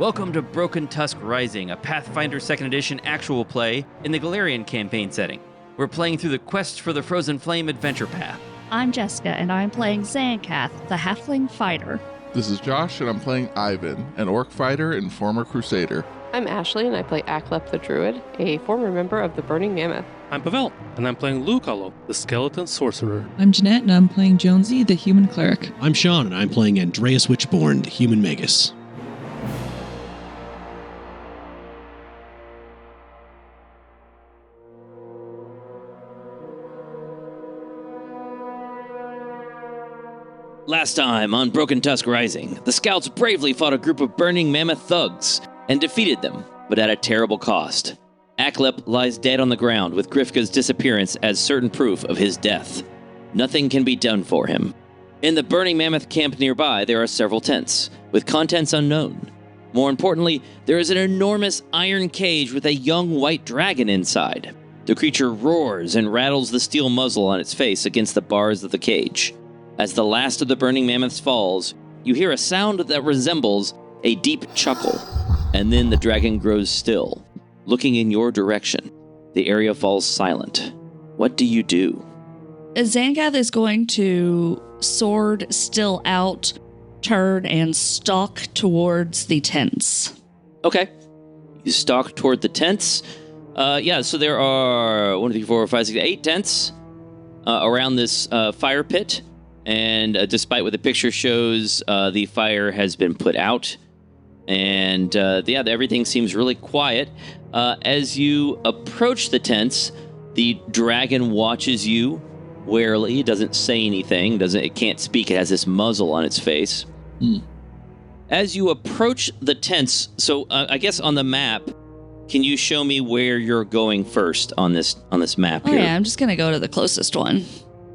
Welcome to Broken Tusk Rising, a Pathfinder 2nd Edition actual play in the Galarian campaign setting. We're playing through the Quest for the Frozen Flame adventure path. I'm Jessica, and I'm playing Xankath, the halfling fighter. This is Josh, and I'm playing Ivan, an orc fighter and former crusader. I'm Ashley, and I play Aklep the druid, a former member of the Burning Mammoth. I'm Pavel, and I'm playing Luukallo, the skeleton sorcerer. I'm Jeanette, and I'm playing Jonesy, the human cleric. I'm Sean, and I'm playing Andreas Witchborn, the human magus. Last time on Broken Tusk Rising, the scouts bravely fought a group of Burning Mammoth thugs and defeated them, but at a terrible cost. Aklep lies dead on the ground with Grifka's disappearance as certain proof of his death. Nothing can be done for him. In the Burning Mammoth camp nearby, there are several tents, with contents unknown. More importantly, there is an enormous iron cage with a young white dragon inside. The creature roars and rattles the steel muzzle on its face against the bars of the cage. As the last of the Burning Mammoths falls, you hear a sound that resembles a deep chuckle, and then the dragon grows still, looking in your direction. The area falls silent. What do you do? Xankath is going to, sword still out, turn and stalk towards the tents. Okay. You stalk toward the tents. So there are 1, 2, 3, 4, 5, 6, 8 tents around this fire pit. And despite what the picture shows, the fire has been put out. And everything seems really quiet. As you approach the tents, the dragon watches you warily. It doesn't say anything. It can't speak. It has this muzzle on its face. As you approach the tents, so I guess on the map, can you show me where you're going first on this map here? Oh yeah, I'm just going to go to the closest one.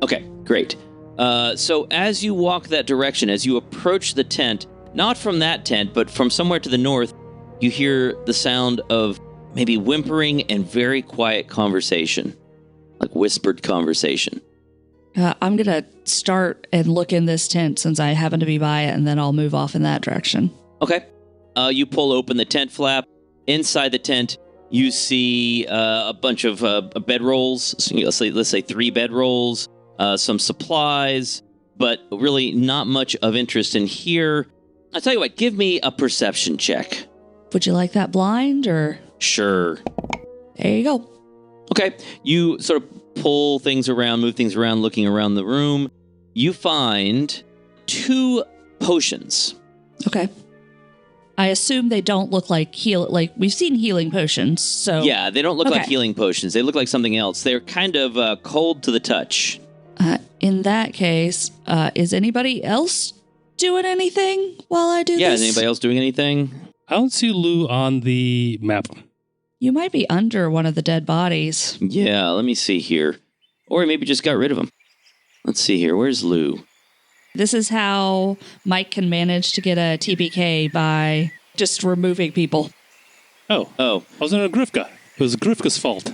Okay, great. So as you walk that direction, as you approach the tent, not from that tent, but from somewhere to the north, you hear the sound of maybe whimpering and very quiet conversation, like whispered conversation. I'm going to start and look in this tent since I happen to be by it, and then I'll move off in that direction. Okay. You pull open the tent flap. Inside the tent, you see a bunch of bedrolls. So, let's say 3 bedrolls. Some supplies, but really not much of interest in here. I'll tell you what, give me a perception check. Would you like that blind, or? Sure. There you go. Okay, you sort of pull things around, move things around, looking around the room. You find 2 potions. Okay. I assume they don't look like we've seen healing potions, so. Yeah, they don't look like healing potions. They look like something else. They're kind of cold to the touch. In that case, is anybody else doing anything while I do this? Yeah, is anybody else doing anything? I don't see Lou on the map. You might be under one of the dead bodies. Yeah, let me see here. Or he maybe just got rid of him. Let's see here. Where's Lou? This is how Mike can manage to get a TPK by just removing people. Oh. I was in a Grifka. It was Grifka's fault.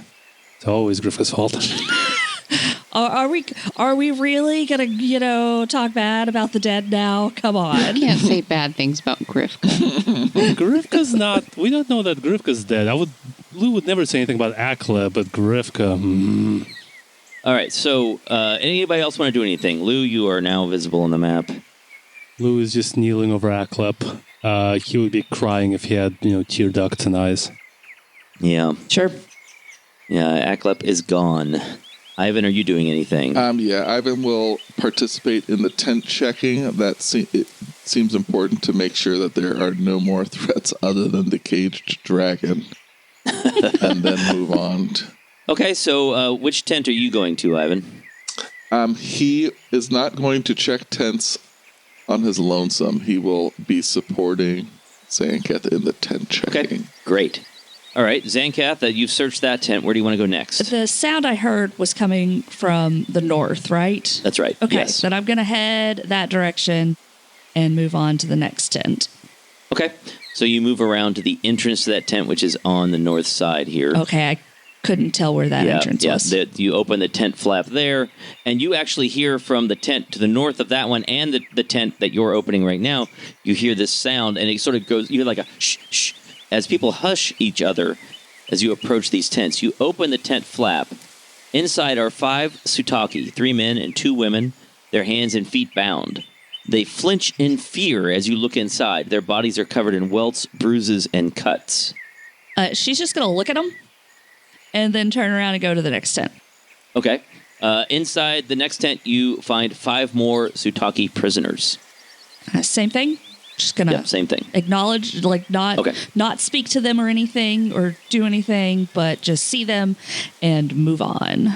It's always Grifka's fault. Are we really gonna, talk bad about the dead now? Come on. You can't say bad things about Grifka. Grifka's not. We don't know that Grifka's dead. Lou would never say anything about Aklep, but Grifka. All right. So, anybody else want to do anything? Lou, you are now visible on the map. Lou is just kneeling over Aklep. He would be crying if he had, tear ducts and eyes. Yeah. Sure. Yeah. Aklep is gone. Ivan, are you doing anything? Ivan will participate in the tent checking. It seems important to make sure that there are no more threats other than the caged dragon, and then move on. Okay, so which tent are you going to, Ivan? He is not going to check tents on his lonesome. He will be supporting Xankath in the tent checking. Okay, great. All right, Xankath, you've searched that tent. Where do you want to go next? The sound I heard was coming from the north, right? That's right. Okay, yes. Then I'm going to head that direction and move on to the next tent. Okay, so you move around to the entrance to that tent, which is on the north side here. Okay, couldn't tell where that entrance was. You open the tent flap there, and you actually hear from the tent to the north of that one and the tent that you're opening right now, you hear this sound, and it sort of goes, you hear like a shh, shh, as people hush each other as you approach these tents. You open the tent flap. Inside are 5 Sutaki, 3 men and 2 women, their hands and feet bound. They flinch in fear as you look inside. Their bodies are covered in welts, bruises, and cuts. She's just going to look at them and then turn around and go to the next tent. Okay. Inside the next tent, you find 5 more Sutaki prisoners. Same thing? Just going to same thing. Acknowledge, like not speak to them or anything or do anything, but just see them and move on.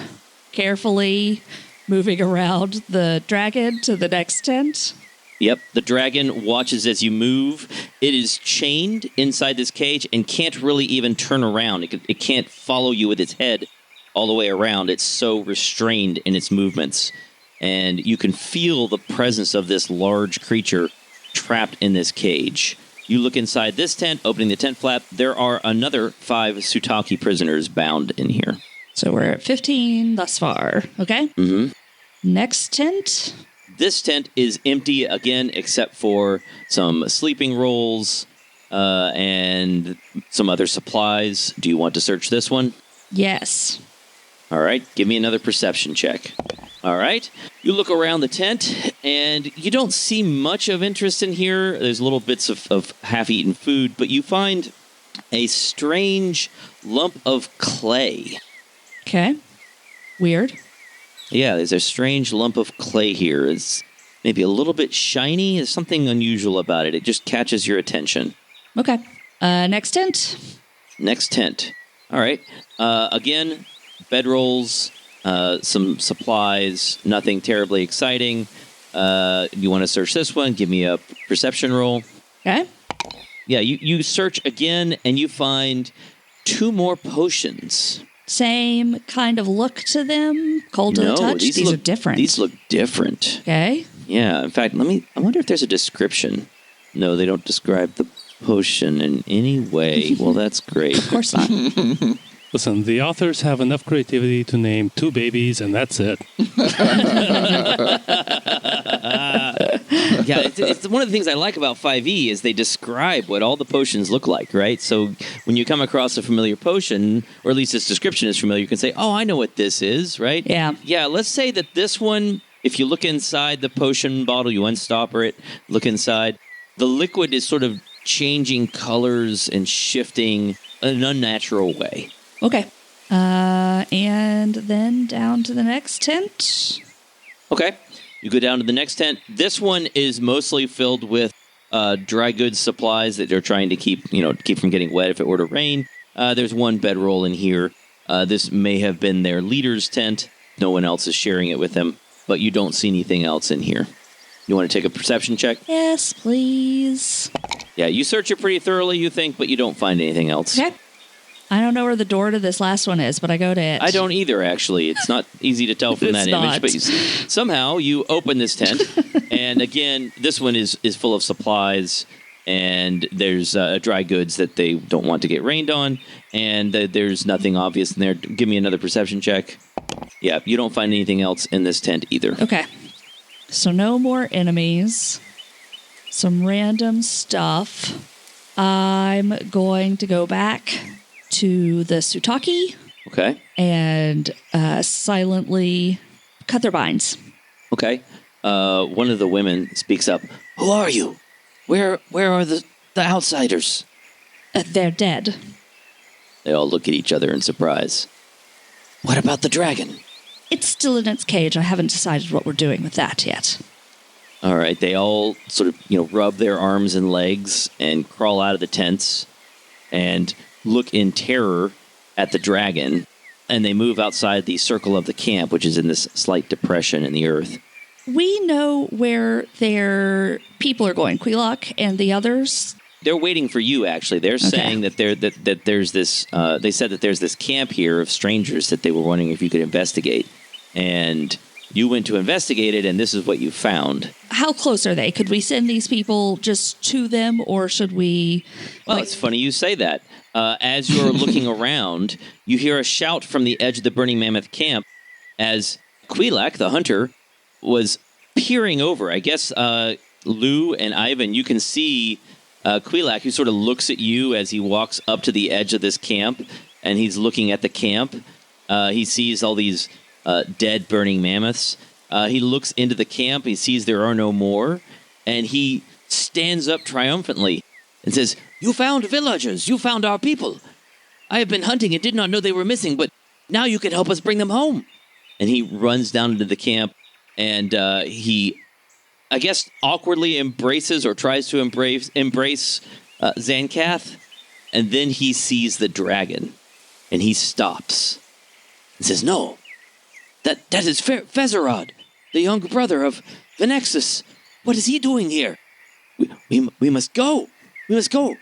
Carefully moving around the dragon to the next tent. Yep, the dragon watches as you move. It is chained inside this cage and can't really even turn around. It can't follow you with its head all the way around. It's so restrained in its movements. And you can feel the presence of this large creature trapped in this cage. You look inside this tent, opening the tent flap. There are another 5 Sutaki prisoners bound in here. So we're at 15 thus far, okay? Mm-hmm. Next tent. This tent is empty again, except for some sleeping rolls and some other supplies. Do you want to search this one? Yes. All right, give me another perception check. All right, you look around the tent, and you don't see much of interest in here. There's little bits of half-eaten food, but you find a strange lump of clay. Okay. Weird. Yeah, there's a strange lump of clay here. It's maybe a little bit shiny. There's something unusual about it. It just catches your attention. Okay. Next tent. Next tent. All right. Again, bedrolls, some supplies, nothing terribly exciting. You want to search this one? Give me a perception roll. Okay. Yeah, you search again, and you find 2 more potions. Same kind of look to them? Cold to the touch? These are different. These look different. Okay. Yeah, in fact, I wonder if there's a description. No, they don't describe the potion in any way. Well, that's great. Of course not. Listen, the authors have enough creativity to name 2 babies, and that's it. Yeah, it's one of the things I like about 5e is they describe what all the potions look like, right? So when you come across a familiar potion, or at least its description is familiar, you can say, oh, I know what this is, right? Yeah. Yeah, let's say that this one, if you look inside the potion bottle, you unstopper it, look inside, the liquid is sort of changing colors and shifting in an unnatural way. Okay. And then down to the next tent. Okay. You go down to the next tent. This one is mostly filled with dry goods supplies that they're trying to keep from getting wet if it were to rain. There's 1 bedroll in here. This may have been their leader's tent. No one else is sharing it with them, but you don't see anything else in here. You want to take a perception check? Yes, please. Yeah, you search it pretty thoroughly, you think, but you don't find anything else. Okay. I don't know where the door to this last one is, but I go to it. I don't either, actually. It's not easy to tell from that image, but somehow you open this tent, and again, this one is full of supplies, and there's dry goods that they don't want to get rained on, and there's nothing obvious in there. Give me another perception check. Yeah, you don't find anything else in this tent either. Okay. So no more enemies. Some random stuff. I'm going to go back to the Sutaki. Okay. And silently cut their binds. Okay. One of the women speaks up. Who are you? Where are the outsiders? They're dead. They all look at each other in surprise. What about the dragon? It's still in its cage. I haven't decided what we're doing with that yet. All right. They all sort of, rub their arms and legs and crawl out of the tents and look in terror at the dragon. And they move outside the circle of the camp, which is in this slight depression in the earth. We know where their people are going, Quilok and the others. They're waiting for you, actually. They're saying that there's this. They said that there's this camp here of strangers that they were wondering if you could investigate, and you went to investigate it, and this is what you found. How close are they? Could we send these people just to them, or should we? Well, it's funny you say that. As you're looking around, you hear a shout from the edge of the Burning Mammoth camp as Quilak, the hunter, was peering over. I guess Lou and Ivan, you can see Quilak, who sort of looks at you as he walks up to the edge of this camp, and he's looking at the camp. He sees all these dead burning mammoths. He looks into the camp. He sees there are no more, and he stands up triumphantly and says, "You found villagers. You found our people. I have been hunting and did not know they were missing, but now you can help us bring them home." And he runs down into the camp, and he, I guess, awkwardly embraces or tries to embrace Xankath, and then he sees the dragon, and he stops and says, "No, that is Fezerod, the younger brother of Venexus. What is he doing here? We must go. We must go."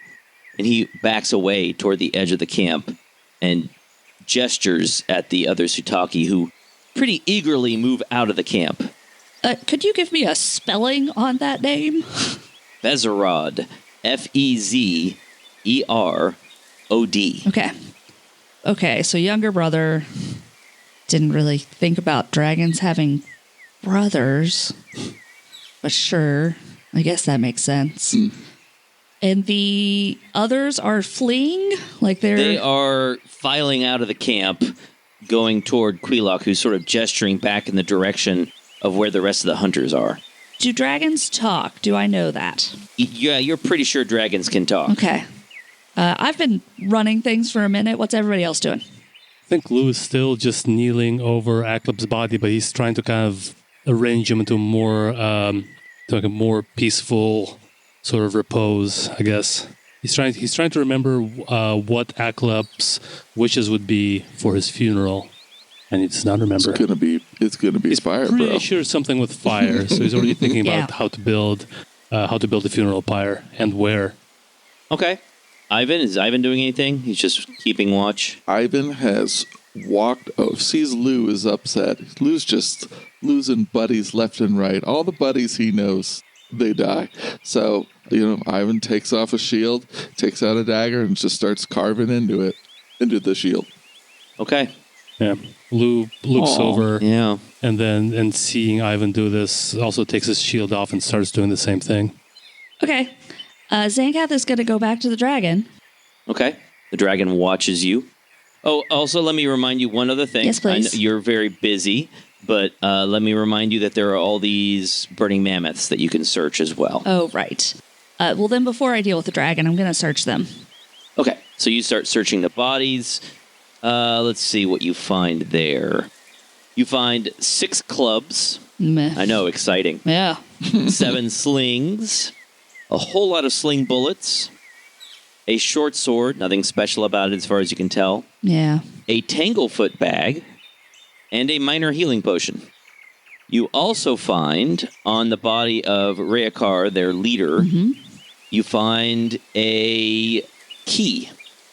And he backs away toward the edge of the camp and gestures at the other Sutaki, who pretty eagerly move out of the camp. Could you give me a spelling on that name? Fezerod. Fezerod. Okay, so younger brother. Didn't really think about dragons having brothers. But sure, I guess that makes sense. And the others are fleeing? They are filing out of the camp, going toward Quilak, who's sort of gesturing back in the direction of where the rest of the hunters are. Do dragons talk? Do I know that? Yeah, you're pretty sure dragons can talk. Okay. I've been running things for a minute. What's everybody else doing? I think Lou is still just kneeling over Aklep's body, but he's trying to kind of arrange him into a more peaceful sort of repose, I guess. He's trying to remember what Aklep's wishes would be for his funeral, and he does not remember. It's gonna be fire, bro. He's pretty sure something with fire, so he's already thinking about how to build a funeral pyre and where. Okay. Is Ivan doing anything? He's just keeping watch. Ivan has walked. Sees Lou is upset. Lou's just losing buddies left and right. All the buddies he knows, they die. So, Ivan takes off a shield, takes out a dagger, and just starts carving into the shield. Okay. Yeah. Lou looks over, yeah, and seeing Ivan do this, also takes his shield off and starts doing the same thing. Okay. Xankath is going to go back to the dragon. Okay. The dragon watches you. Oh, also, let me remind you one other thing. Yes, please. I know you're very busy, but let me remind you that there are all these burning mammoths that you can search as well. Oh, right. Well, then before I deal with the dragon, I'm going to search them. Okay. So you start searching the bodies. Let's see what you find there. You find 6 clubs. Meh. I know, exciting. Yeah. 7 slings. A whole lot of sling bullets. A short sword. Nothing special about it as far as you can tell. Yeah. A tanglefoot bag. And a minor healing potion. You also find on the body of Rayakar, their leader, you find a key.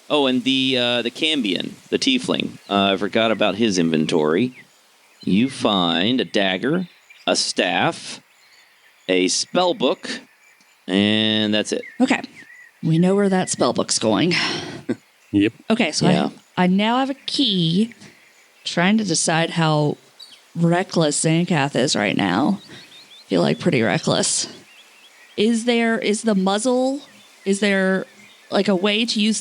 Oh, and the Cambion, the tiefling. I forgot about his inventory. You find a dagger, a staff, a spell book, and that's it. Okay. We know where that spell book's going. Yep. Okay, so I now have a key. Trying to decide how reckless Xankath is right now. I feel like pretty reckless. Is there a way to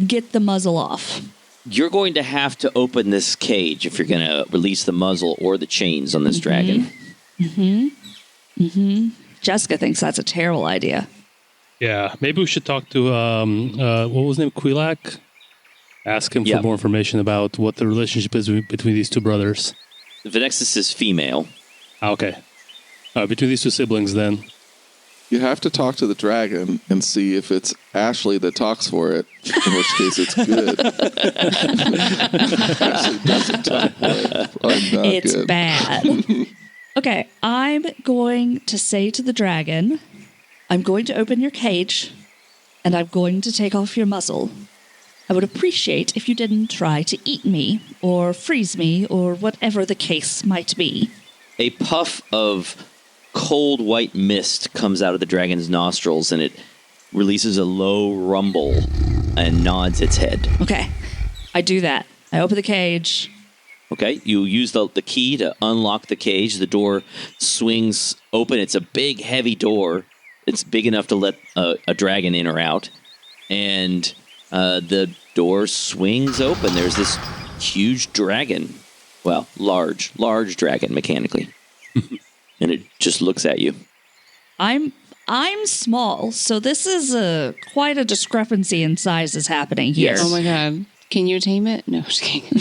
get the muzzle off? You're going to have to open this cage if you're going to release the muzzle or the chains on this dragon. Jessica thinks that's a terrible idea. Yeah, maybe we should talk to, what was his name, Quilak? Ask him for more information about what the relationship is between these two brothers. Venexus is female. Okay. Between these two siblings, then. You have to talk to the dragon and see if it's Ashley that talks for it, in which case it's good. Ashley doesn't talk for it. It's good. Bad. Okay, I'm going to say to the dragon, I'm going to open your cage, and I'm going to take off your muzzle. I would appreciate if you didn't try to eat me, or freeze me, or whatever the case might be. A puff of cold white mist comes out of the dragon's nostrils, and it releases a low rumble. and nods its head. Okay. I do that. I open the cage. Okay, you use the key to unlock the cage. The door swings open. It's a big, heavy door. It's big enough to let a dragon in or out. And the door swings open. There's this huge dragon. Well, large dragon mechanically. And it just looks at you. I'm small, so this is quite a discrepancy in size is happening here. Yes. Oh my god. Can you tame it? No, just kidding.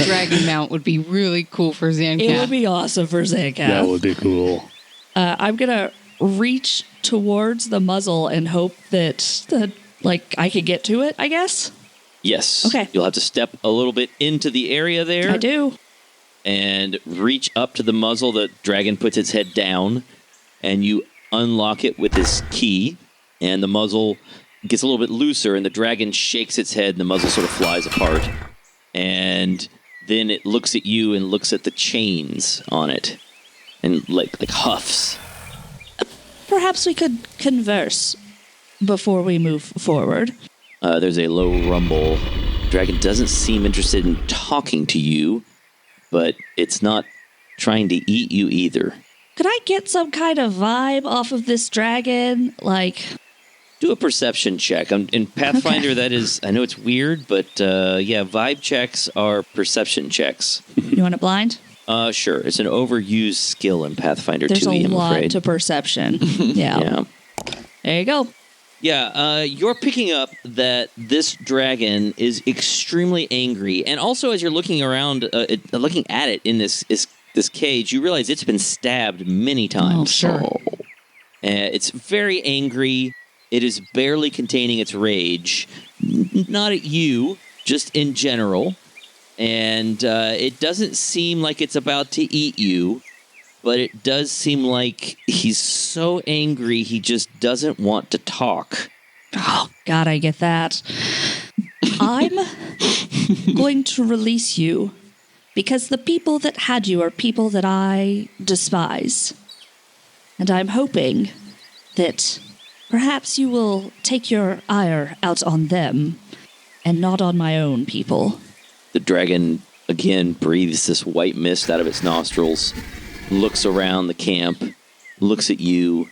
Dragon mount would be really cool for Xankath. It would be awesome for Xankath. That would be cool. I'm going to reach towards the muzzle and hope that I could get to it, I guess. Yes. Okay. You'll have to step a little bit into the area there. I do. And reach up to the muzzle. The dragon puts its head down, and you unlock it with this key, and the muzzle gets a little bit looser, and the dragon shakes its head, and the muzzle sort of flies apart. And then it looks at you and looks at the chains on it, and like huffs. Perhaps we could converse before we move forward. There's a low rumble. Dragon doesn't seem interested in talking to you, but it's not trying to eat you either. Could I get some kind of vibe off of this dragon? Do a perception check. In Pathfinder, that is, I know it's weird, but vibe checks are perception checks. You want it blind? Sure. It's an overused skill in Pathfinder There's 2e, a I'm lot afraid. to perception. Yeah. There you go. Yeah, you're picking up that this dragon is extremely angry, and also as you're looking around, looking at it in this cage, you realize it's been stabbed many times. Oh, sure. It's very angry. It is barely containing its rage, not at you, just in general, and it doesn't seem like it's about to eat you. But it does seem like he's so angry he just doesn't want to talk. Oh, God, I get that. I'm going to release you because the people that had you are people that I despise. And I'm hoping that perhaps you will take your ire out on them and not on my own people. The dragon, again, breathes this white mist out of its nostrils, looks around the camp, looks at you,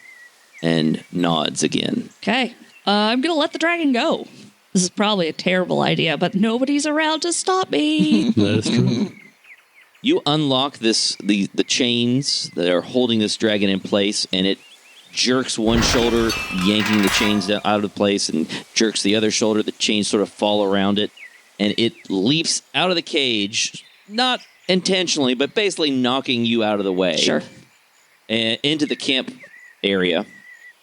and nods again. Okay. I'm going to let the dragon go. This is probably a terrible idea, but nobody's around to stop me. That is true. You unlock the chains that are holding this dragon in place, and it jerks one shoulder, yanking the chains out of place, and jerks the other shoulder. The chains sort of fall around it, and it leaps out of the cage, not intentionally, but basically knocking you out of the way. Sure. And into the camp area.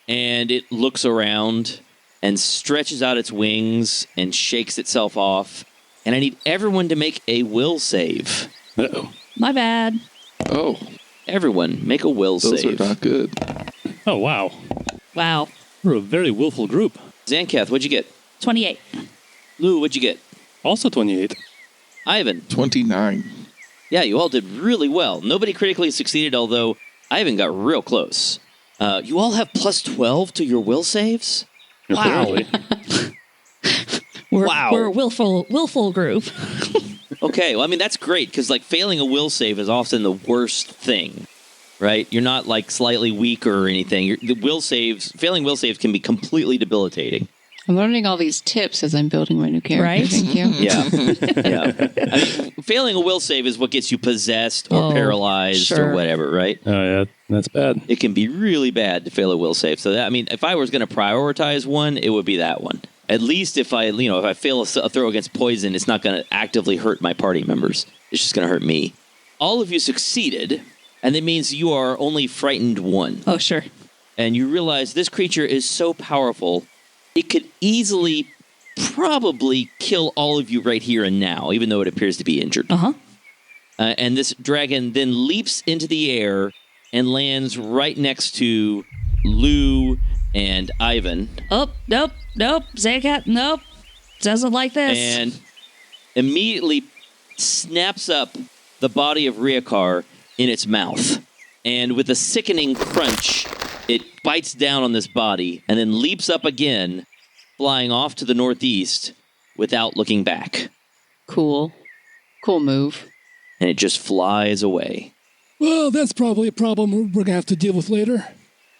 And it looks around and stretches out its wings and shakes itself off. And I need everyone to make a will save. Uh-oh. My bad. Oh, Everyone, make a will those save. are not good. Oh, wow. Wow. We're a very willful group. Xankath, what'd you get? 28. Lou, what'd you get? Also 28. Ivan. 29. Yeah, you all did really well. Nobody critically succeeded, although Ivan got real close. You all have plus 12 to your will saves? Wow. We're a willful group. Okay, well, I mean, that's great, because, failing a will save is often the worst thing, right? You're not, slightly weaker or anything. Failing will saves can be completely debilitating. I'm learning all these tips as I'm building my new character. Right? Thank you. Yeah. I mean, failing a will save is what gets you possessed or paralyzed or whatever, right? Oh, yeah. That's bad. It can be really bad to fail a will save. So, if I was going to prioritize one, it would be that one. At least if I fail a throw against poison, it's not going to actively hurt my party members. It's just going to hurt me. All of you succeeded, and that means you are only frightened one. Oh, sure. And you realize this creature is so powerful, it could easily, probably kill all of you right here and now, even though it appears to be injured. Uh-huh. And this dragon then leaps into the air and lands right next to Lou and Ivan. Oh, nope. Xankath, nope. Doesn't like this. And immediately snaps up the body of Riakar in its mouth. And with a sickening crunch, it bites down on this body and then leaps up again, flying off to the northeast without looking back. Cool. Cool move. And it just flies away. Well, that's probably a problem we're going to have to deal with later.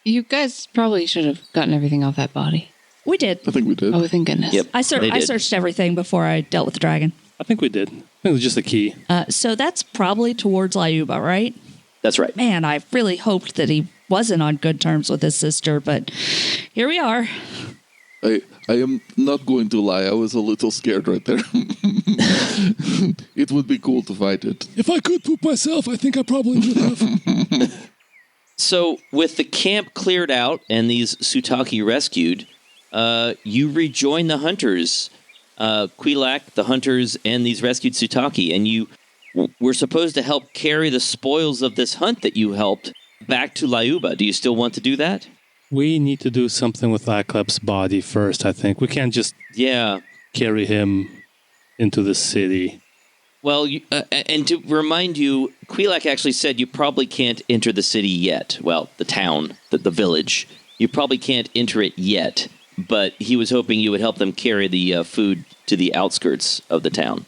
You guys probably should have gotten everything off that body. We did. I think we did. Oh, thank goodness. Yep, I searched everything before I dealt with the dragon. I think we did. I think it was just a key. So that's probably towards Lyuba, right? That's right. Man, I really hoped that he wasn't on good terms with his sister, but here we are. I am not going to lie. I was a little scared right there. It would be cool to fight it. If I could poop myself, I think I probably would have. So, with the camp cleared out and these Sutaki rescued, you rejoin the hunters, Quilak, the hunters, and these rescued Sutaki, and you were supposed to help carry the spoils of this hunt that you helped back to Lyuba. Do you still want to do that? We need to do something with Aklep's body first, I think. We can't just carry him into the city. Well, and to remind you, Quilak actually said you probably can't enter the city yet. Well, the town, the village. You probably can't enter it yet, but he was hoping you would help them carry the food to the outskirts of the town.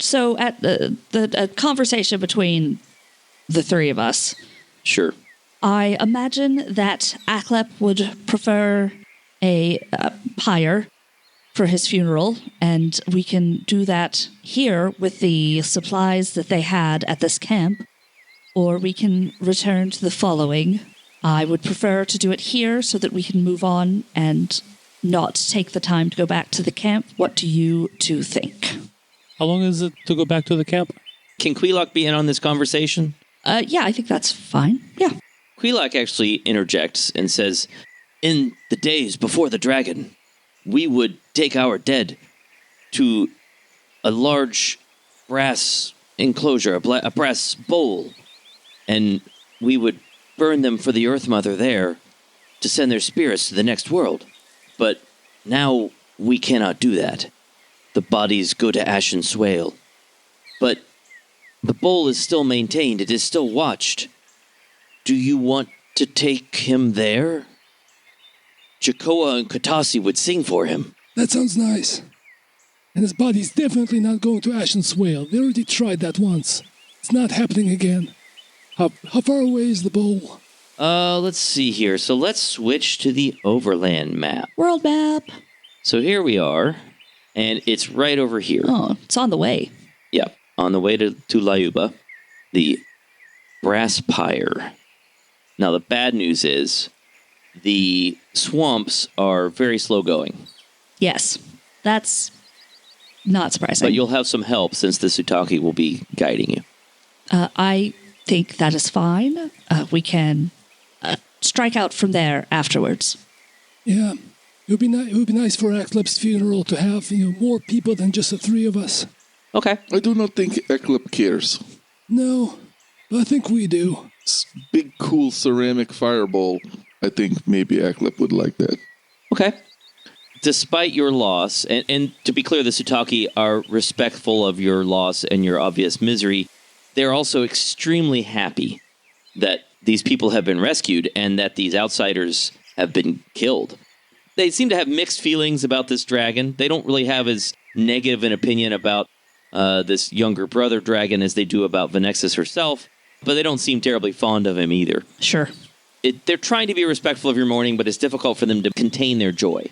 So at the conversation between the three of us... Sure. I imagine that Aklep would prefer a pyre for his funeral, and we can do that here with the supplies that they had at this camp, or we can return to the following. I would prefer to do it here so that we can move on and not take the time to go back to the camp. What do you two think? How long is it to go back to the camp? Can Quilak be in on this conversation? Yeah, I think that's fine. Yeah. Quilak actually interjects and says, in the days before the dragon, we would take our dead to a large brass enclosure, a brass bowl, and we would burn them for the Earth Mother there to send their spirits to the next world. But now we cannot do that. The bodies go to Ashen Swale. But the bowl is still maintained. It is still watched. Do you want to take him there? Jakoa and Katasi would sing for him. That sounds nice. And his body's definitely not going to Ashen Swale. They already tried that once. It's not happening again. How far away is the bowl? Let's see here. So let's switch to the overland map. World map. So here we are, and it's right over here. Oh, it's on the way. Yeah, on the way to Lyuba, the Brass Pyre. Now, the bad news is the swamps are very slow going. Yes, that's not surprising. But you'll have some help since the Sutaki will be guiding you. I think that is fine. We can strike out from there afterwards. Yeah, it would be nice for Aklep's funeral to have more people than just the three of us. Okay. I do not think Aklep cares. No, but I think we do. Big, cool ceramic fireball. I think maybe Aklep would like that. Okay. Despite your loss, and to be clear, the Sutaki are respectful of your loss and your obvious misery, they're also extremely happy that these people have been rescued and that these outsiders have been killed. They seem to have mixed feelings about this dragon. They don't really have as negative an opinion about this younger brother dragon as they do about Venexis herself, but they don't seem terribly fond of him either. Sure. They're trying to be respectful of your mourning, but it's difficult for them to contain their joy.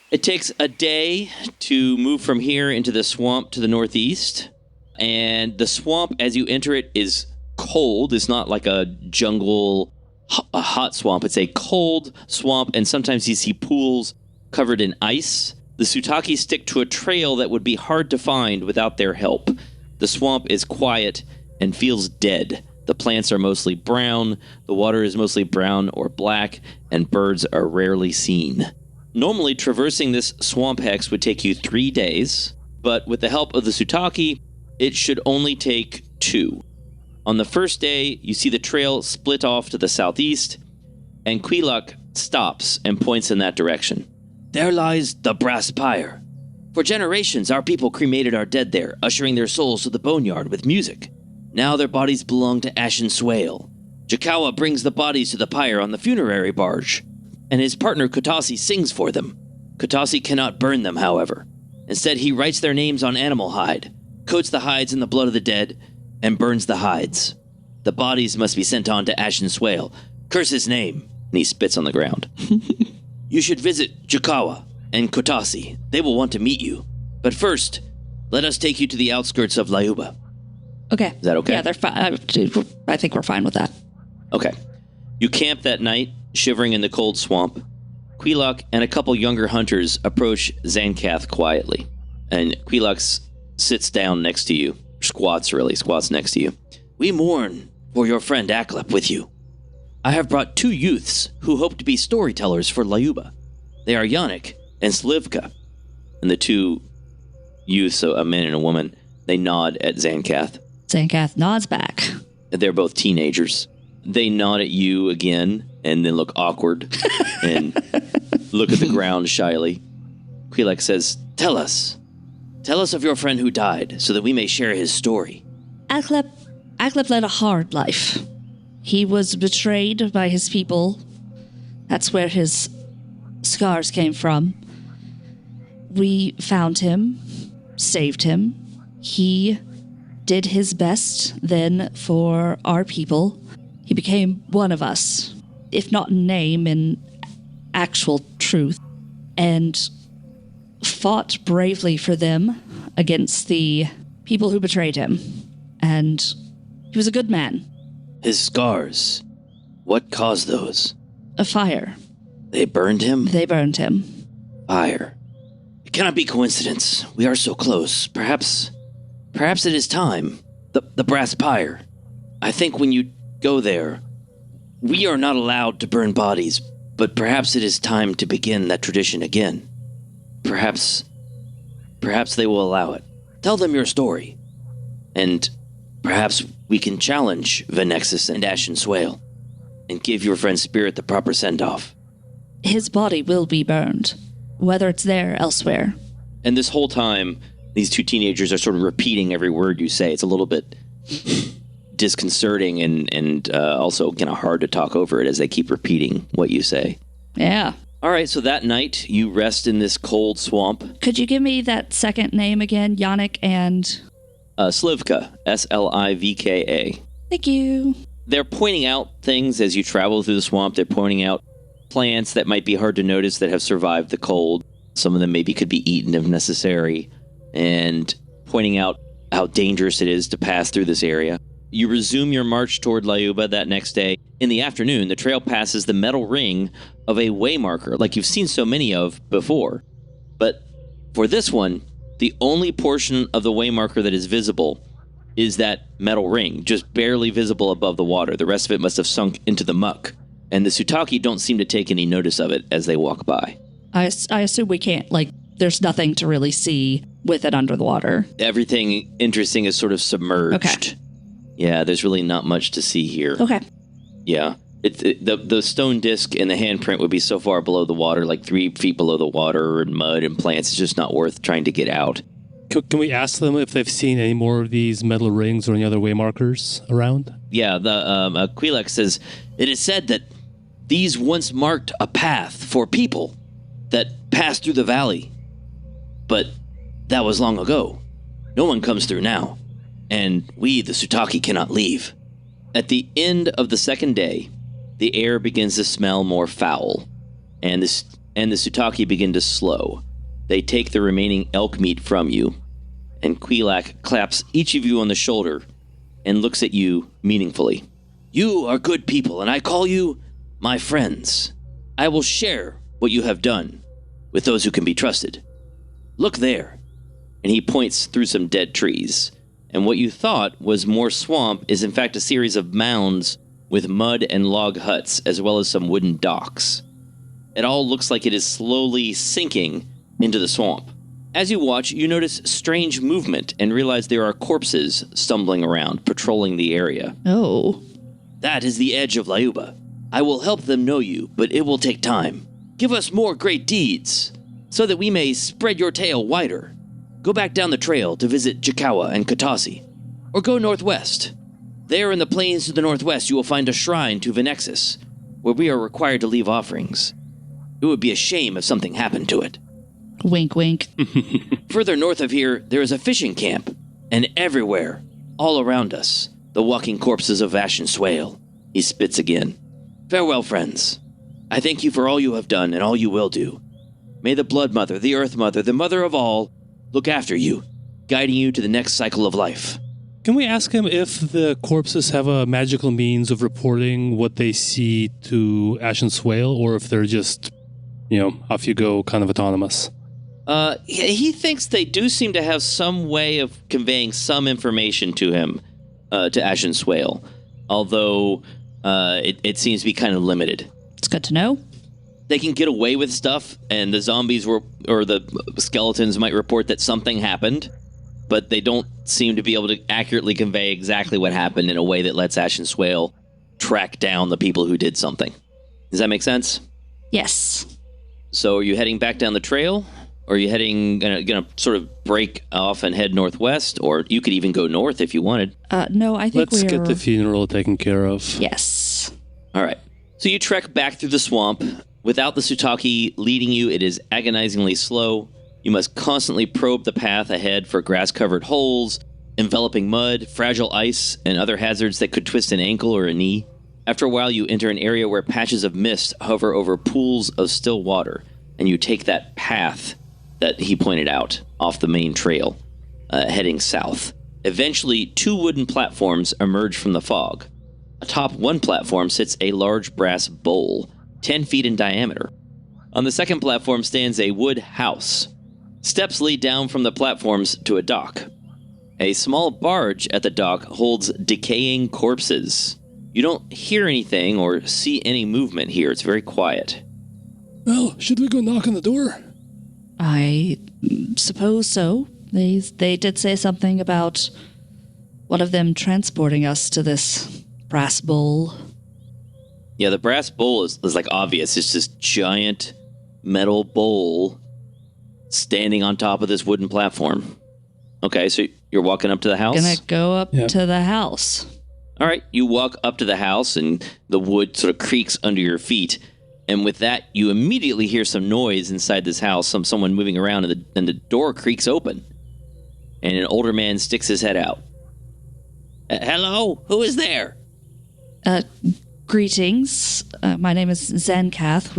It takes a day to move from here into the swamp to the northeast, and the swamp, as you enter it, is cold. It's not like a jungle, a hot swamp. It's a cold swamp, and sometimes you see pools covered in ice. The Sutaki stick to a trail that would be hard to find without their help. The swamp is quiet and feels dead. The plants are mostly brown, the water is mostly brown or black, and birds are rarely seen. Normally, traversing this swamp hex would take you 3 days, but with the help of the Sutaki, it should only take 2. On the first day, you see the trail split off to the southeast, and Quilak stops and points in that direction. There lies the Brass Pyre. For generations, our people cremated our dead there, ushering their souls to the boneyard with music. Now their bodies belong to Ashen Swale. Jakoa brings the bodies to the pyre on the funerary barge, and his partner Kotasi sings for them. Kotasi cannot burn them, however. Instead, he writes their names on animal hide, coats the hides in the blood of the dead, and burns the hides. The bodies must be sent on to Ashen Swale. Curse his name, and he spits on the ground. You should visit Jukawa and Kotasi. They will want to meet you. But first, let us take you to the outskirts of Layuba. Okay. Is that okay? Yeah, they're fine. I think we're fine with that. Okay. You camp that night, shivering in the cold swamp. Quilak and a couple younger hunters approach Xankath quietly. And Quilak sits down next to you. Squats next to you. We mourn for your friend Aklep with you. I have brought 2 youths who hope to be storytellers for Layuba. They are Yannick and Slivka. And the 2 youths, so a man and a woman, they nod at Xankath. Xankath nods back. They're both teenagers. They nod at you again and then look awkward and look at the ground shyly. Quilak says, Tell us of your friend who died so that we may share his story. Aklep led a hard life. He was betrayed by his people. That's where his scars came from. We found him, saved him. He did his best then for our people. He became one of us, if not in name, in actual truth, and fought bravely for them against the people who betrayed him. And he was a good man. His scars, what caused those? A fire. They burned him? They burned him. Fire. It cannot be coincidence. We are so close. Perhaps it is time. The brass pyre. I think when you go there, we are not allowed to burn bodies, but perhaps it is time to begin that tradition again. Perhaps they will allow it. Tell them your story. And perhaps we can challenge Venexus and Ashen Swale and give your friend's spirit the proper send-off. His body will be burned, whether it's there or elsewhere. And this whole time, these 2 teenagers are sort of repeating every word you say. It's a little bit disconcerting and also kind of hard to talk over it as they keep repeating what you say. Yeah. All right, so that night, you rest in this cold swamp. Could you give me that second name again? Yannick and... Slivka, Slivka. Thank you. They're pointing out things as you travel through the swamp. They're pointing out plants that might be hard to notice that have survived the cold. Some of them maybe could be eaten if necessary. And pointing out how dangerous it is to pass through this area. You resume your march toward Layuba that next day. In the afternoon, the trail passes the metal ring of a waymarker, like you've seen so many of before. But for this one, the only portion of the waymarker that is visible is that metal ring, just barely visible above the water. The rest of it must have sunk into the muck. And the Sutaki don't seem to take any notice of it as they walk by. I assume we can't, there's nothing to really see with it under the water. Everything interesting is sort of submerged. Okay. Yeah, there's really not much to see here. Okay. Yeah. The stone disc and the handprint would be so far below the water, like 3 feet below the water, and mud and plants. It's just not worth trying to get out. Can we ask them if they've seen any more of these metal rings or any other waymarkers around? Yeah, the Quilak says, it is said that these once marked a path for people that passed through the valley. But that was long ago. No one comes through now. And we, the Sutaki, cannot leave. At the end of the second day, the air begins to smell more foul, and the Sutaki begin to slow. They take the remaining elk meat from you, and Quilak claps each of you on the shoulder and looks at you meaningfully. You are good people, and I call you my friends. I will share what you have done with those who can be trusted. Look there. And he points through some dead trees. And what you thought was more swamp is in fact a series of mounds with mud and log huts, as well as some wooden docks. It all looks like it is slowly sinking into the swamp. As you watch, you notice strange movement and realize there are corpses stumbling around, patrolling the area. Oh. That is the edge of Layuba. I will help them know you, but it will take time. Give us more great deeds, so that we may spread your tale wider. Go back down the trail to visit Jukawa and Kotasi, or go northwest. There in the plains to the northwest you will find a shrine to Venexus, where we are required to leave offerings. It would be a shame if something happened to it. Wink, wink. Further north of here, there is a fishing camp. And everywhere, all around us, the walking corpses of Ashen Swale. He spits again. Farewell, friends. I thank you for all you have done and all you will do. May the Blood Mother, the Earth Mother, the Mother of all, look after you, guiding you to the next cycle of life. Can we ask him if the corpses have a magical means of reporting what they see to Ashen Swale, or if they're just, off you go, kind of autonomous? He thinks they do seem to have some way of conveying some information to him, to Ashen Swale, although it seems to be kind of limited. It's good to know. They can get away with stuff, and the zombies or the skeletons might report that something happened, but they don't seem to be able to accurately convey exactly what happened in a way that lets Ashen Swale track down the people who did something. Does that make sense? Yes. So are you heading back down the trail? Or are you gonna sort of break off and head northwest? Or you could even go north if you wanted. No, I think Let's get the funeral taken care of. Yes. All right. So you trek back through the swamp. Without the Sutaki leading you, it is agonizingly slow. You must constantly probe the path ahead for grass-covered holes, enveloping mud, fragile ice, and other hazards that could twist an ankle or a knee. After a while, you enter an area where patches of mist hover over pools of still water, and you take that path that he pointed out off the main trail, heading south. Eventually, 2 wooden platforms emerge from the fog. Atop one platform sits a large brass bowl, 10 feet in diameter. On the second platform stands a wood house. Steps lead down from the platforms to a dock. A small barge at the dock holds decaying corpses. You don't hear anything or see any movement here. It's very quiet. Well, should we go knock on the door? I suppose so. They did say something about one of them transporting us to this brass bowl. Yeah, the brass bowl is like obvious. It's this giant metal bowl standing on top of this wooden platform. Okay, so you're walking up to the house? Gonna go up to the house. All right, you walk up to the house and the wood sort of creaks under your feet. And with that, you immediately hear some noise inside this house, someone moving around, and the door creaks open. And an older man sticks his head out. Hello? Who is there? Greetings. My name is Xankath.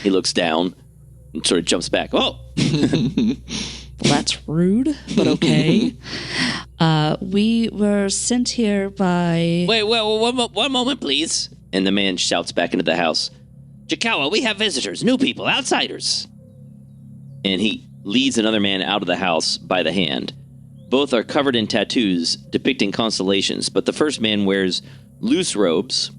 He looks down and sort of jumps back. Oh! Well, that's rude, but okay. We were sent here by... Wait, one moment, please. And the man shouts back into the house. Jakawa, we have visitors, new people, outsiders. And he leads another man out of the house by the hand. Both are covered in tattoos depicting constellations, but the first man wears loose robes,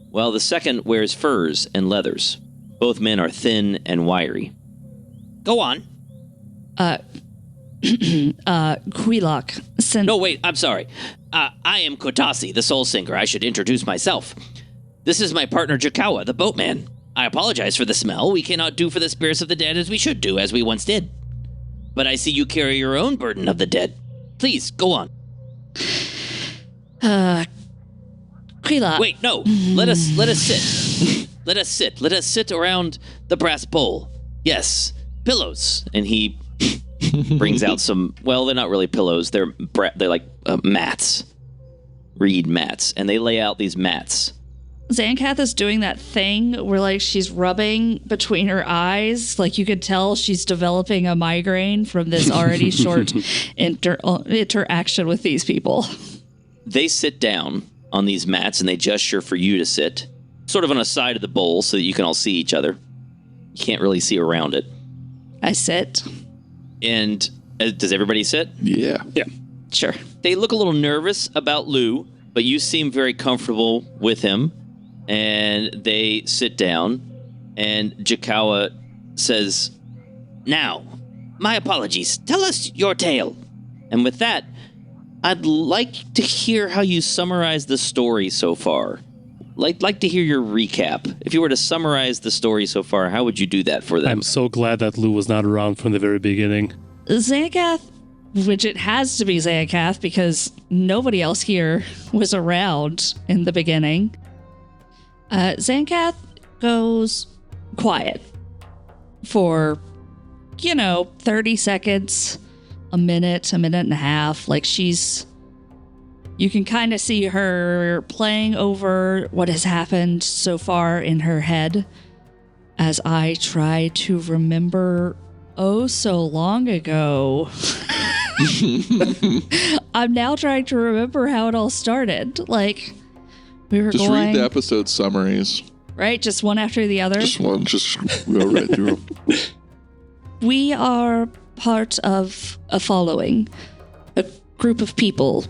while the second wears furs and leathers. Both men are thin and wiry. Go on. Quilok sent... No, wait, I'm sorry. I am Kotasi, the soul singer. I should introduce myself. This is my partner Jakawa, the boatman. I apologize for the smell. We cannot do for the spirits of the dead as we should do, as we once did. But I see you carry your own burden of the dead. Please, go on. Quilok. Wait, no. Let us sit. Let us sit. Let us sit around the brass bowl. Yes, pillows. And he brings out some, well, they're not really pillows. They're like mats. Reed mats. And they lay out these mats. Xankath is doing that thing where, like, she's rubbing between her eyes. Like, you could tell she's developing a migraine from this already short interaction with these people. They sit down on these mats, and they gesture for you to sit, sort of on a side of the bowl so that you can all see each other. You can't really see around it. I sit. And does everybody sit? Yeah. Yeah. Sure. They look a little nervous about Lou, but you seem very comfortable with him. And they sit down, and Jakawa says, Now, my apologies. Tell us your tale. And with that, I'd like to hear how you summarize the story so far. Like to hear your recap. If you were to summarize the story so far, how would you do that for them? I'm so glad that Lou was not around from the very beginning. Xankath, which it has to be Xankath because nobody else here was around in the beginning. Xankath goes quiet for 30 seconds, a minute and a half. Like you can kind of see her playing over what has happened so far in her head as I try to remember so long ago. I'm now trying to remember how it all started. Like, we were just going... read the episode summaries. Right? Just one after the other? Just go right through them. We are part of a following, a group of people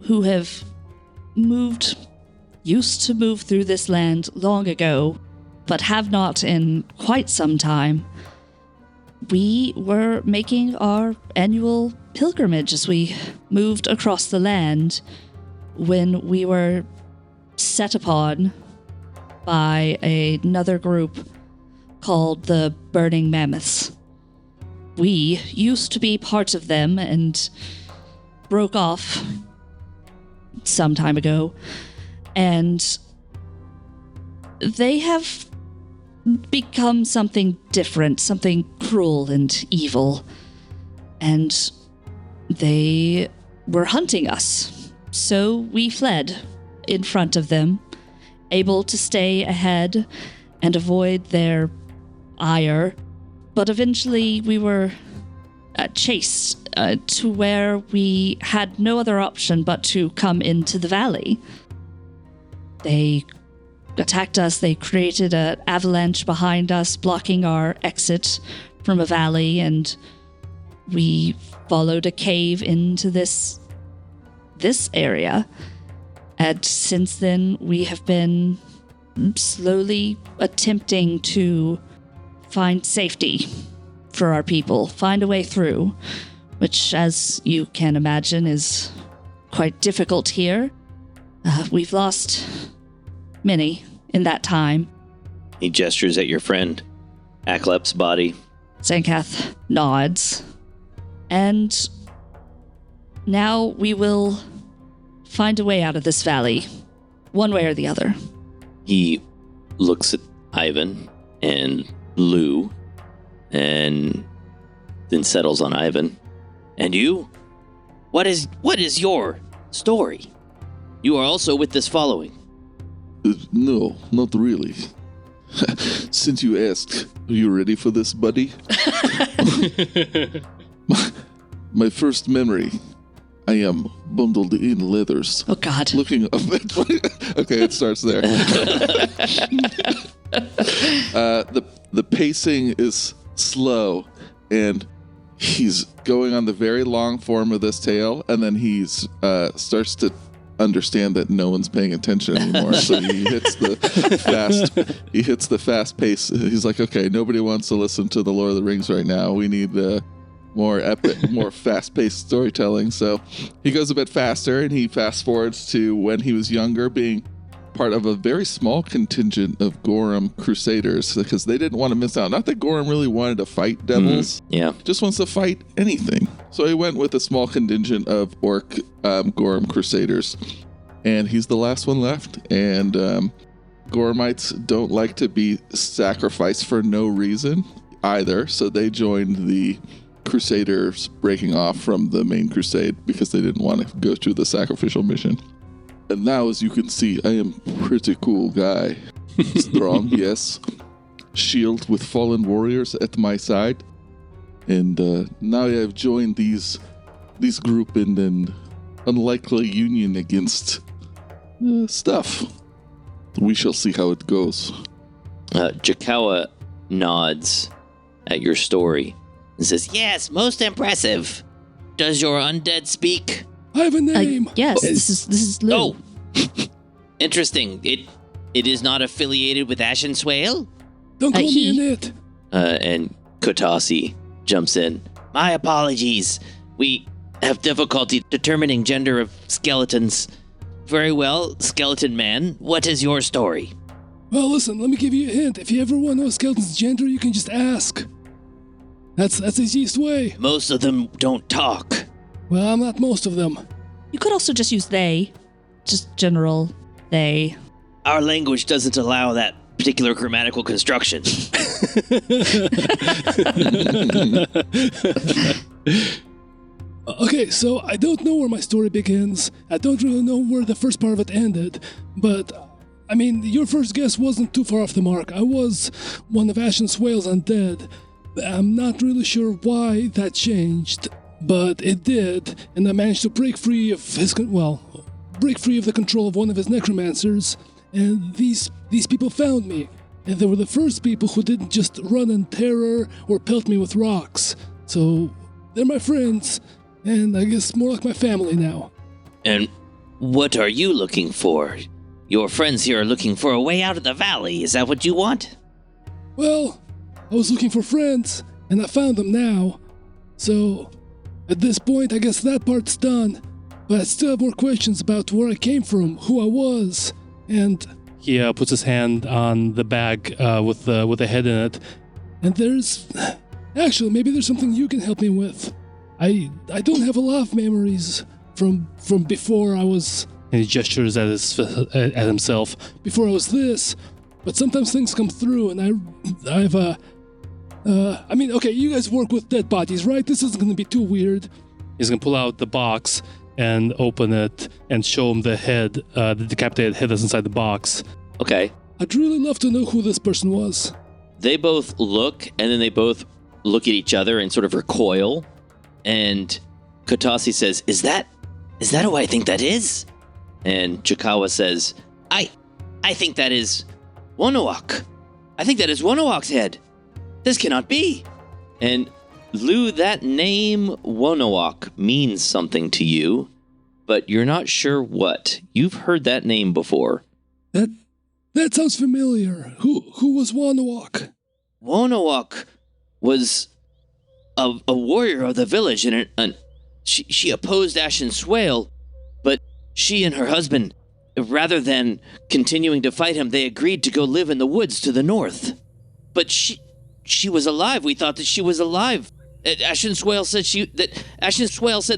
who have used to move through this land long ago, but have not in quite some time. We were making our annual pilgrimage as we moved across the land when we were set upon by another group called the Burning Mammoths. We used to be part of them and broke off some time ago, and they have become something different, something cruel and evil, and they were hunting us. So we fled in front of them, able to stay ahead and avoid their ire, but eventually we were chased to where we had no other option but to come into the valley. They attacked us. They created an avalanche behind us, blocking our exit from a valley, and we followed a cave into this area. And since then, we have been slowly attempting to find safety for our people, find a way through, which, as you can imagine, is quite difficult here. We've lost many in that time. He gestures at your friend, Aklep's body. Xankath nods. And now we will find a way out of this valley, one way or the other. He looks at Ivan and Lou, and then settles on Ivan. And you? What is your story? You are also with this following. No, not really. Since you asked, are you ready for this, buddy? my first memory, I am bundled in leathers. Oh, God. Looking up at... Okay, it starts there. The pacing is slow, and he's going on the very long form of this tale, and then he's starts to understand that no one's paying attention anymore. So he hits the fast pace. He's like, okay, nobody wants to listen to the Lord of the Rings right now. We need more epic, more fast-paced storytelling. So he goes a bit faster, and he fast forwards to when he was younger, being part of a very small contingent of Gorham Crusaders, because they didn't want to miss out. Not that Gorham really wanted to fight devils. Yeah. Just wants to fight anything. So he went with a small contingent of orc Gorham Crusaders. And he's the last one left. And Gorhamites don't like to be sacrificed for no reason either. So they joined the Crusaders, breaking off from the main crusade because they didn't want to go through the sacrificial mission. And now, as you can see, I am a pretty cool guy. Strong, yes. Shield with fallen warriors at my side. And now I have joined these group in an unlikely union against stuff. We shall see how it goes. Jakawa nods at your story and says, yes, most impressive. Does your undead speak? I have a name. Yes, this is Lou. Oh, interesting. It is not affiliated with Ashen Swale? Don't call me an it. And Kotasi jumps in. My apologies. We have difficulty determining gender of skeletons. Very well, skeleton man. What is your story? Well, listen, let me give you a hint. If you ever want to know a skeleton's gender, you can just ask. That's the easiest way. Most of them don't talk. Well, I'm not most of them. You could also just use they. Just general they. Our language doesn't allow that particular grammatical construction. Okay, so I don't know where my story begins. I don't really know where the first part of it ended. But, I mean, your first guess wasn't too far off the mark. I was one of Ashen Swale's undead. I'm not really sure why that changed, but it did, and I managed to break free of the control of one of his necromancers, and these people found me, and they were the first people who didn't just run in terror or pelt me with rocks. So, they're my friends, and I guess more like my family now. And what are you looking for? Your friends here are looking for a way out of the valley. Is that what you want? Well, I was looking for friends, and I found them now. So, at this point, I guess that part's done. But I still have more questions about where I came from, who I was, and... He puts his hand on the bag with the head in it. And there's... Actually, maybe there's something you can help me with. I don't have a lot of memories from before I was... And he gestures at himself. Before I was this, but sometimes things come through, and I mean, okay, you guys work with dead bodies, right? This isn't going to be too weird. He's going to pull out the box and open it and show him the head, the decapitated head that's inside the box. Okay. I'd really love to know who this person was. They both look, and then they both look at each other and sort of recoil. And Katasi says, Is that who I think that is? And Chikawa says, I think that is Wonowak. I think that is Wonowak's head. This cannot be. And Lou, that name Wonowak means something to you, but you're not sure what. You've heard that name before. That sounds familiar. Who was Wonowak? Wonowak was a warrior of the village, and she opposed Ashen Swale, but she and her husband, rather than continuing to fight him, they agreed to go live in the woods to the north. But she was alive. We thought that she was alive. Ashen Swale said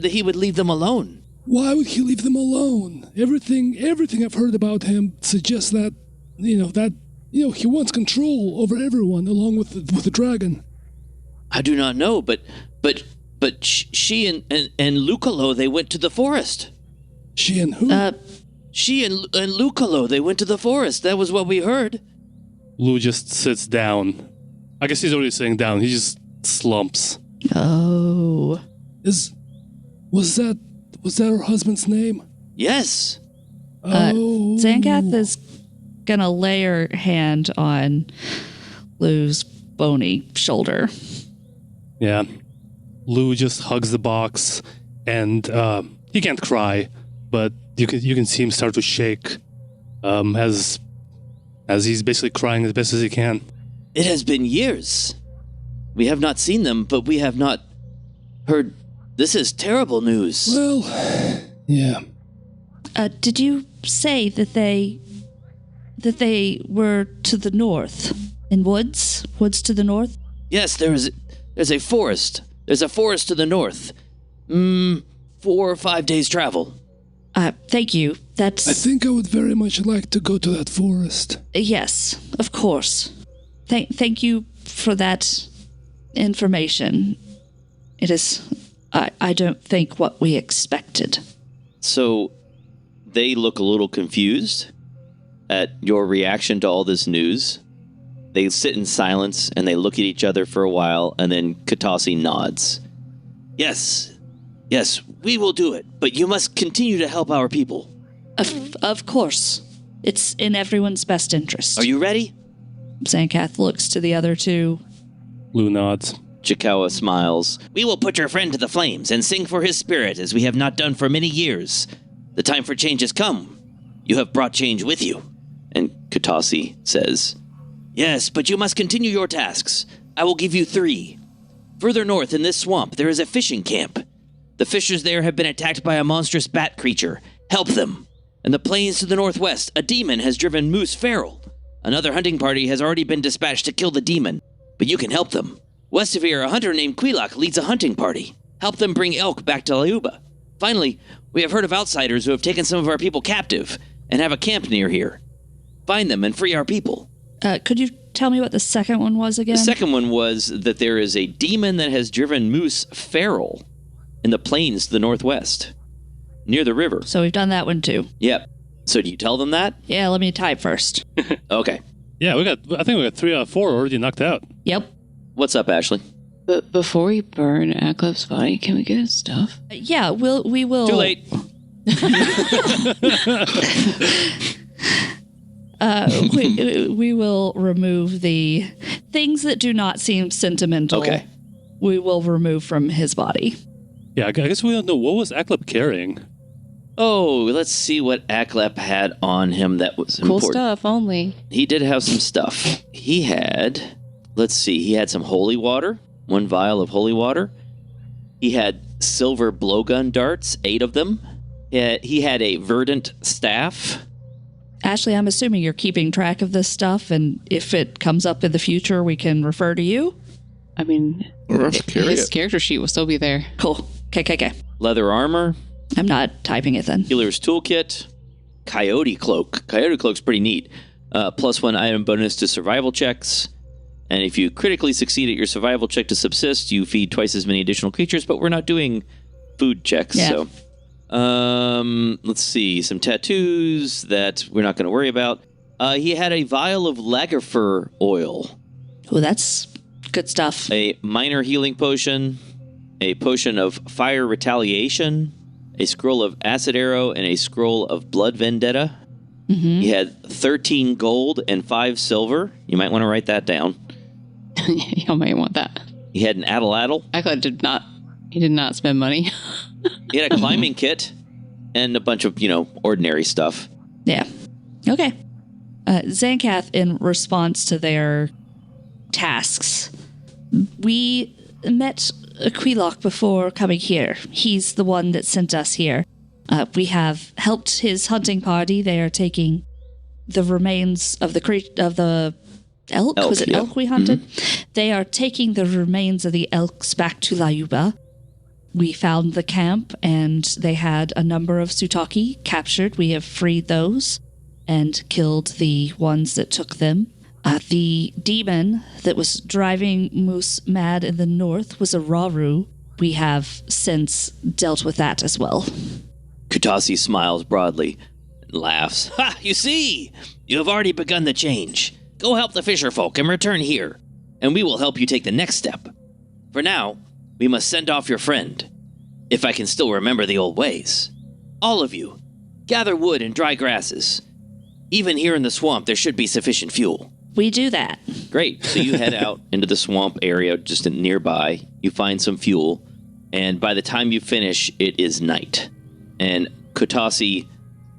that he would leave them alone. Why would he leave them alone? Everything I've heard about him suggests that he wants control over everyone, along with the dragon. I do not know, but she and Luukallo, they went to the forest. She and who? She and Luukallo, they went to the forest. That was what we heard. Lou just sits down. I guess he's already sitting down. He just slumps. Oh. Was that her husband's name? Yes. Oh. Xankath is gonna lay her hand on Lou's bony shoulder. Yeah. Lou just hugs the box, and he can't cry, but you can see him start to shake as he's basically crying as best as he can. It has been years. We have not seen them, but we have not heard. This is terrible news. Well, yeah. Did you say that they were to the north, in woods to the north? Yes, there's a forest. There's a forest to the north. 4 or 5 days travel. Thank you. I think I would very much like to go to that forest. Yes, of course. Thank you for that information. It is, I don't think, what we expected. So, they look a little confused at your reaction to all this news. They sit in silence, and they look at each other for a while, and then Katasi nods. Yes, we will do it, but you must continue to help our people. Of course. It's in everyone's best interest. Are you ready? Xankath looks to the other two. Lou nods. Chikawa smiles. We will put your friend to the flames and sing for his spirit as we have not done for many years. The time for change has come. You have brought change with you. And Katasi says, Yes, but you must continue your tasks. I will give you 3. Further north in this swamp, there is a fishing camp. The fishers there have been attacked by a monstrous bat creature. Help them. In the plains to the northwest, a demon has driven moose feral. Another hunting party has already been dispatched to kill the demon, but you can help them. West of here, a hunter named Quilak leads a hunting party. Help them bring elk back to Liuba. Finally, we have heard of outsiders who have taken some of our people captive and have a camp near here. Find them and free our people. Could you tell me what the second one was again? The second one was that there is a demon that has driven moose feral in the plains to the northwest, near the river. So we've done that one too. Yep. So do you tell them that? Yeah, let me type first. Okay. Yeah, I think we got 3 out of 4 already knocked out. Yep. What's up, Ashley? But before we burn Aklep's body, can we get his stuff? Yeah, we will. Too late. We will remove the things that do not seem sentimental. Okay. We will remove from his body. Yeah, I guess we don't know. What was Aklep carrying? Oh, let's see what Aklep had on him that was Cool important. stuff only. He did have some stuff. He had some holy water, 1 vial of holy water. He had silver blowgun darts, 8 of them. He had a verdant staff. Ashley, I'm assuming you're keeping track of this stuff, and if it comes up in the future, we can refer to you? I mean, his character sheet will still be there. Cool. Okay. Leather armor. I'm not typing it then. Healer's toolkit. Coyote cloak. Coyote cloak's pretty neat. +1 item bonus to survival checks. And if you critically succeed at your survival check to subsist, you feed twice as many additional creatures, but we're not doing food checks, yeah. So... let's see. Some tattoos that we're not going to worry about. He had a vial of Lagerfur oil. Oh, that's good stuff. A minor healing potion. A potion of fire retaliation. A scroll of acid arrow and a scroll of blood vendetta. Mm-hmm. He had 13 gold and 5 silver. You might want to write that down. You might want that. He had an addle. Aklep did not spend money. He had a climbing kit and a bunch of, ordinary stuff. Yeah. Okay. Xankath, in response to their tasks, we met Quilok before coming here. He's the one that sent us here. We have helped his hunting party. They are taking the remains of the elk. Was it elk we hunted? Mm-hmm. They are taking the remains of the elks back to Layuba. We found the camp, and they had a number of Sutaki captured. We have freed those and killed the ones that took them. The demon that was driving Moose mad in the north was a Raru. We have since dealt with that as well. Kutasi smiles broadly and laughs. Ha! You see! You have already begun the change. Go help the fisher folk and return here, and we will help you take the next step. For now, we must send off your friend, if I can still remember the old ways. All of you, gather wood and dry grasses. Even here in the swamp, there should be sufficient fuel. We do that. Great. So you head out into the swamp area just nearby. You find some fuel, and by the time you finish, it is night. And Kutasi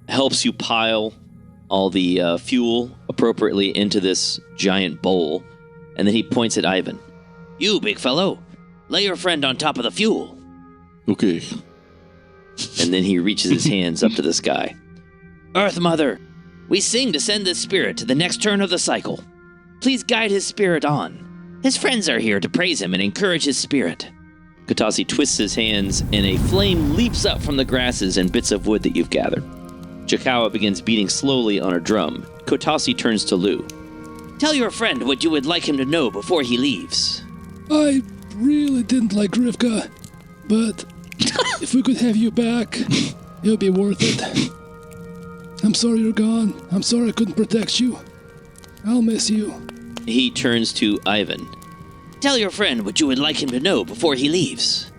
helps you pile all the fuel appropriately into this giant bowl, and then he points at Ivan. You, big fellow, lay your friend on top of the fuel. Okay. And then he reaches his hands up to the sky. Earth Mother, we sing to send this spirit to the next turn of the cycle. Please guide his spirit on. His friends are here to praise him and encourage his spirit. Kutasi twists his hands, and a flame leaps up from the grasses and bits of wood that you've gathered. Chikawa begins beating slowly on a drum. Kutasi turns to Lou. Tell your friend what you would like him to know before he leaves. I really didn't like Grifka, but if we could have you back, it would be worth it. I'm sorry you're gone. I'm sorry I couldn't protect you. I'll miss you. He turns to Ivan. Tell your friend what you would like him to know before he leaves.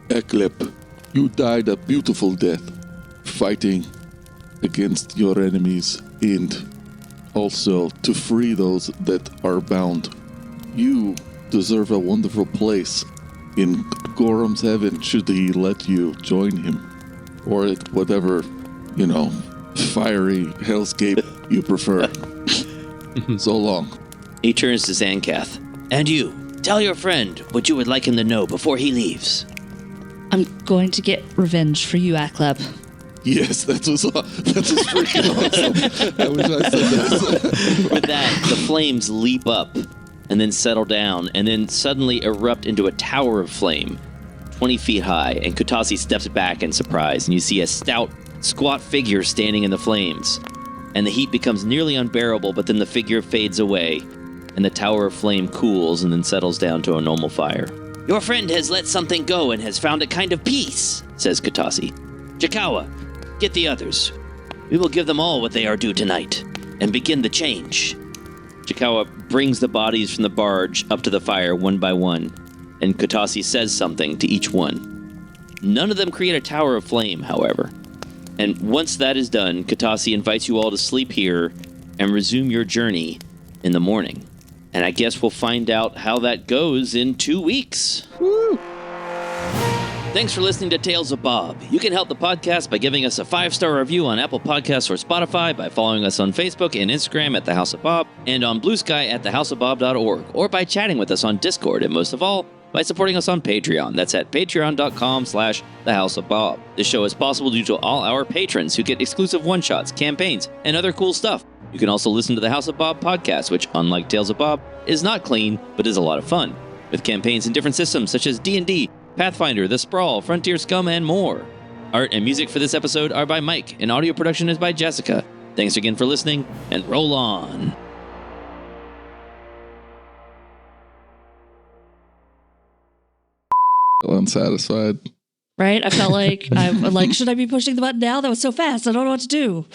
Aklep, you died a beautiful death, fighting against your enemies and also to free those that are bound. You deserve a wonderful place in Gorham's heaven should he let you join him, or at whatever, fiery hellscape you prefer. So long. He turns to Xankath. And you, tell your friend what you would like him to know before he leaves. I'm going to get revenge for you, Aklep. Yes, that was freaking awesome. I wish I said that. With that, the flames leap up and then settle down and then suddenly erupt into a tower of flame, 20 feet high, and Kutasi steps back in surprise, and you see a stout, squat figure standing in the flames. And the heat becomes nearly unbearable, but then the figure fades away, and the tower of flame cools and then settles down to a normal fire. Your friend has let something go and has found a kind of peace, says Katasi. Jakawa, get the others. We will give them all what they are due tonight, and begin the change. Jakawa brings the bodies from the barge up to the fire one by one, and Katasi says something to each one. None of them create a tower of flame, however. And once that is done, Katasi invites you all to sleep here and resume your journey in the morning. And I guess we'll find out how that goes in 2 weeks. Woo! Thanks for listening to Tales of Bob. You can help the podcast by giving us a 5-star review on Apple Podcasts or Spotify, by following us on Facebook and Instagram at The House of Bob, and on Blue Sky at thehouseofbob.org, or by chatting with us on Discord, and most of all, by supporting us on Patreon. That's at patreon.com/thehouseofbob. This show is possible due to all our patrons who get exclusive one-shots, campaigns, and other cool stuff. You can also listen to the House of Bob podcast, which, unlike Tales of Bob, is not clean, but is a lot of fun, with campaigns in different systems such as D&D, Pathfinder, The Sprawl, Frontier Scum, and more. Art and music for this episode are by Mike, and audio production is by Jessica. Thanks again for listening, and roll on. Unsatisfied. Right? I felt like, I'm like, should I be pushing the button now? That was so fast. I don't know what to do.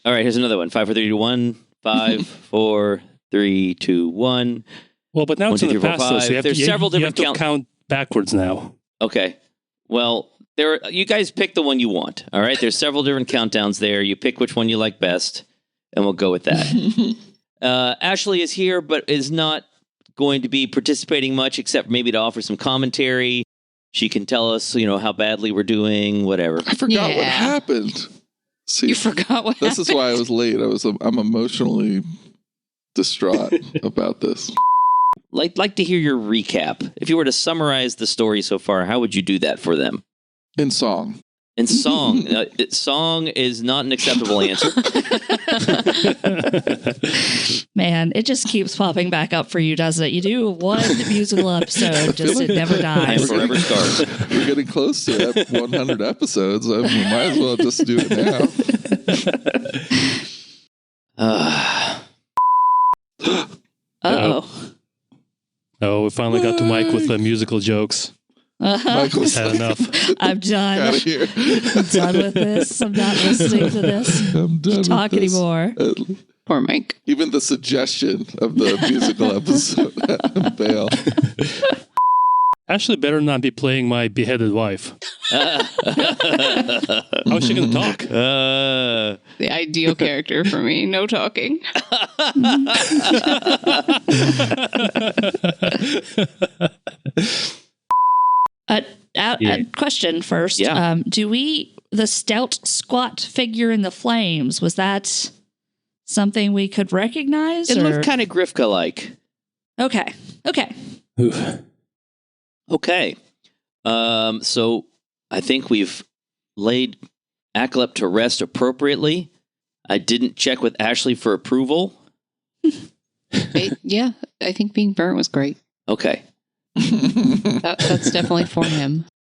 All right, here's another one. 5, 4, 3, 2, 1. 5, 4, 3, 2, 1. Well, but now 1, it's 2, in the 3, 4, past, though, 5. so you have There's to, several you have different to count backwards now. Okay. Well, you guys pick the one you want. All right. There's several different countdowns there. You pick which one you like best, and we'll go with that. Ashley is here, but is not going to be participating much, except maybe to offer some commentary. She can tell us, how badly we're doing, whatever. I forgot what happened. See, you forgot what this happened? is why I was late. I'm emotionally distraught about this. Like to hear your recap. If you were to summarize the story so far, how would you do that for them? In song. In song. Song is not an acceptable answer. Man, it just keeps popping back up for you, doesn't it? You do one musical episode, just it never I'm dies. forever scarred. We're getting close to 100 episodes. We might as well just do it now. Uh-oh. Oh, we finally got to Mike with the musical jokes. Michael's Had enough. I'm done. out of here. I'm done with this. I'm not listening to this. I'm done with Talk this. anymore. Poor Mike. Even the suggestion of the musical episode bail. Ashley better not be playing my beheaded wife. How's she going to talk? The ideal character for me. No talking. Question first. Yeah. The stout squat figure in the flames, was that something we could recognize? It looked kind of Grifka-like. Okay. Oof. Okay. So I think we've laid Aklep to rest appropriately. I didn't check with Ashley for approval. I think being burnt was great. Okay. That's definitely for him.